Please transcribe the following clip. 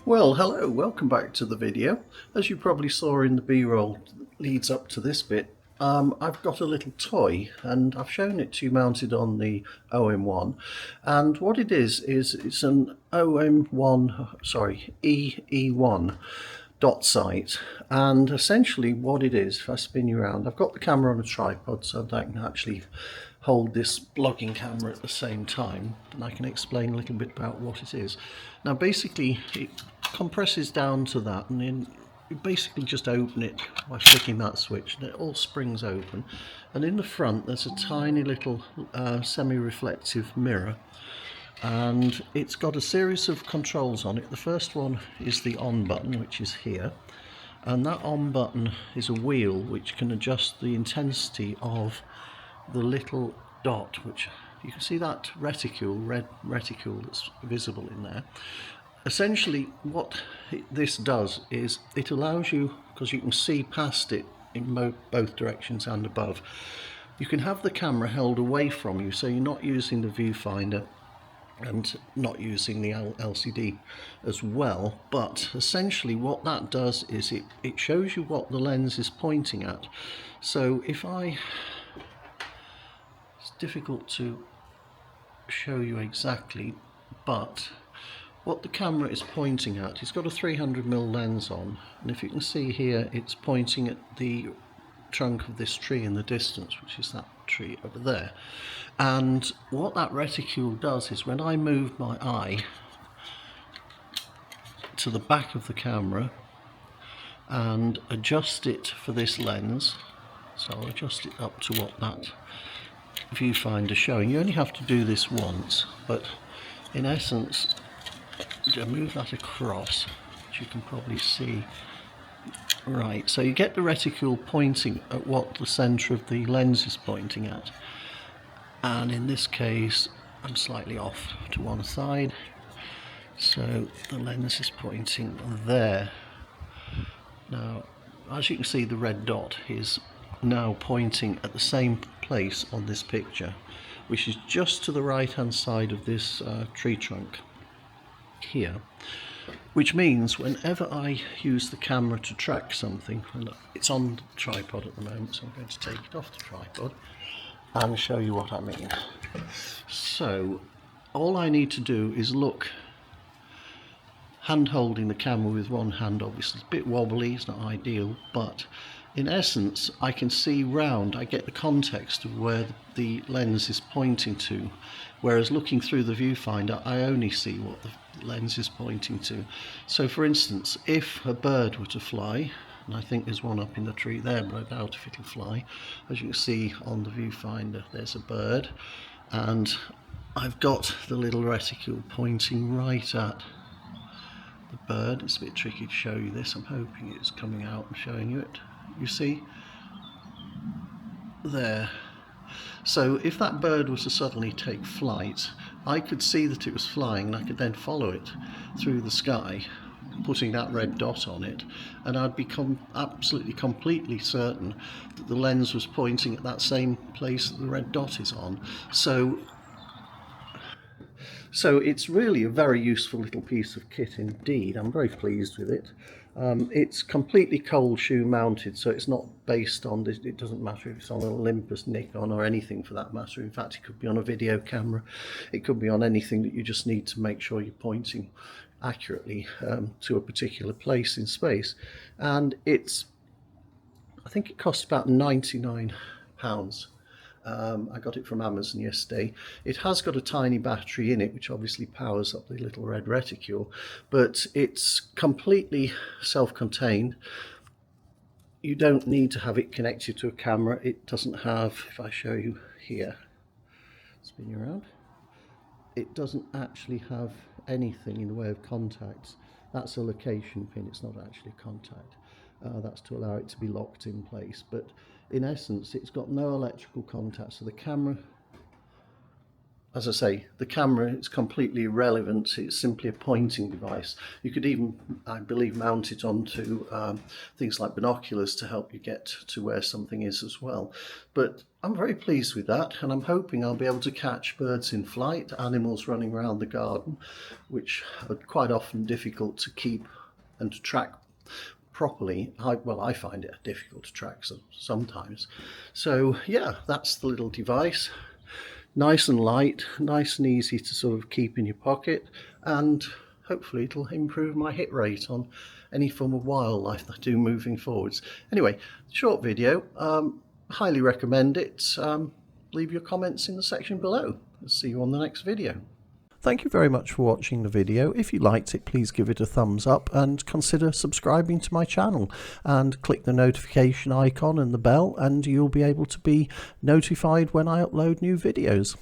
Well, hello, welcome back to the video. As you probably saw in the B-roll that leads up to this bit, I've got a little toy and I've shown it to you mounted on the OM1, and what it is it's an EE-1 Dot Sight, and essentially what it is, if I spin you around, I've got the camera on a tripod so that I can actually hold this vlogging camera at the same time, and I can explain a little bit about what it is. Now basically it compresses down to that, and then you basically just open it by flicking that switch and it all springs open, and in the front there's a tiny little semi-reflective mirror, and it's got a series of controls on it. The first one is the on button, which is here, and that on button is a wheel which can adjust the intensity of the little dot, which you can see that reticule, red reticule that's visible in there. Essentially what this does is it allows you, because you can see past it in both directions and above, you can have the camera held away from you, so you're not using the viewfinder and not using the LCD as well. But essentially what that does is it shows you what the lens is pointing at. So if it's difficult to show you exactly, but what the camera is pointing at, it's got a 300mm lens on, and if you can see here, it's pointing at the trunk of this tree in the distance, which is that tree over there. And what that reticule does is when I move my eye to the back of the camera and adjust it for this lens, so I'll adjust it up to what that viewfinder is showing. You only have to do this once, but in essence, I move that across, which you can probably see. Right, so you get the reticule pointing at what the centre of the lens is pointing at, and in this case I'm slightly off to one side, so the lens is pointing there. Now as you can see, the red dot is now pointing at the same place on this picture, which is just to the right hand side of this tree trunk here, which means whenever I use the camera to track something, and it's on the tripod at the moment, so I'm going to take it off the tripod and show you what I mean. So all I need to do is look, hand holding the camera with one hand, obviously it's a bit wobbly, it's not ideal, but in essence I can see round, I get the context of where the lens is pointing to, whereas looking through the viewfinder I only see what the lens is pointing to. So for instance, if a bird were to fly, and I think there's one up in the tree there, but I doubt if it'll fly. As you can see on the viewfinder, there's a bird, and I've got the little reticule pointing right at the bird. It's a bit tricky to show you this, I'm hoping it's coming out and showing you it. You see there. So if that bird was to suddenly take flight, I could see that it was flying, and I could then follow it through the sky, putting that red dot on it, and I'd become absolutely completely certain that the lens was pointing at that same place that the red dot is on. So it's really a very useful little piece of kit indeed. I'm very pleased with it. It's completely cold shoe mounted, so it's not based on this. It doesn't matter if it's on an Olympus, Nikon, or anything for that matter. In fact, it could be on a video camera, it could be on anything that you just need to make sure you're pointing accurately to a particular place in space. And I think it costs about £99. I got it from Amazon yesterday. It has got a tiny battery in it, which obviously powers up the little red reticule, but it's completely self-contained. You don't need to have it connected to a camera. It doesn't have, if I show you here, spin you around, it doesn't actually have anything in the way of contacts. That's a location pin, it's not actually a contact. That's to allow it to be locked in place, but in essence it's got no electrical contact, so the camera as I say, the camera is completely irrelevant. It's simply a pointing device. You could even, I believe, mount it onto things like binoculars to help you get to where something is as well. But I'm very pleased with that, and I'm hoping I'll be able to catch birds in flight, animals running around the garden, which are quite often difficult to keep and to track properly. I find it difficult to track sometimes. So yeah, that's the little device. Nice and light, nice and easy to sort of keep in your pocket, and hopefully it'll improve my hit rate on any form of wildlife that I do moving forwards. Anyway, short video, highly recommend it. Leave your comments in the section below. I'll see you on the next video. Thank you very much for watching the video. If you liked it, please give it a thumbs up and consider subscribing to my channel, and click the notification icon and the bell, and you'll be able to be notified when I upload new videos.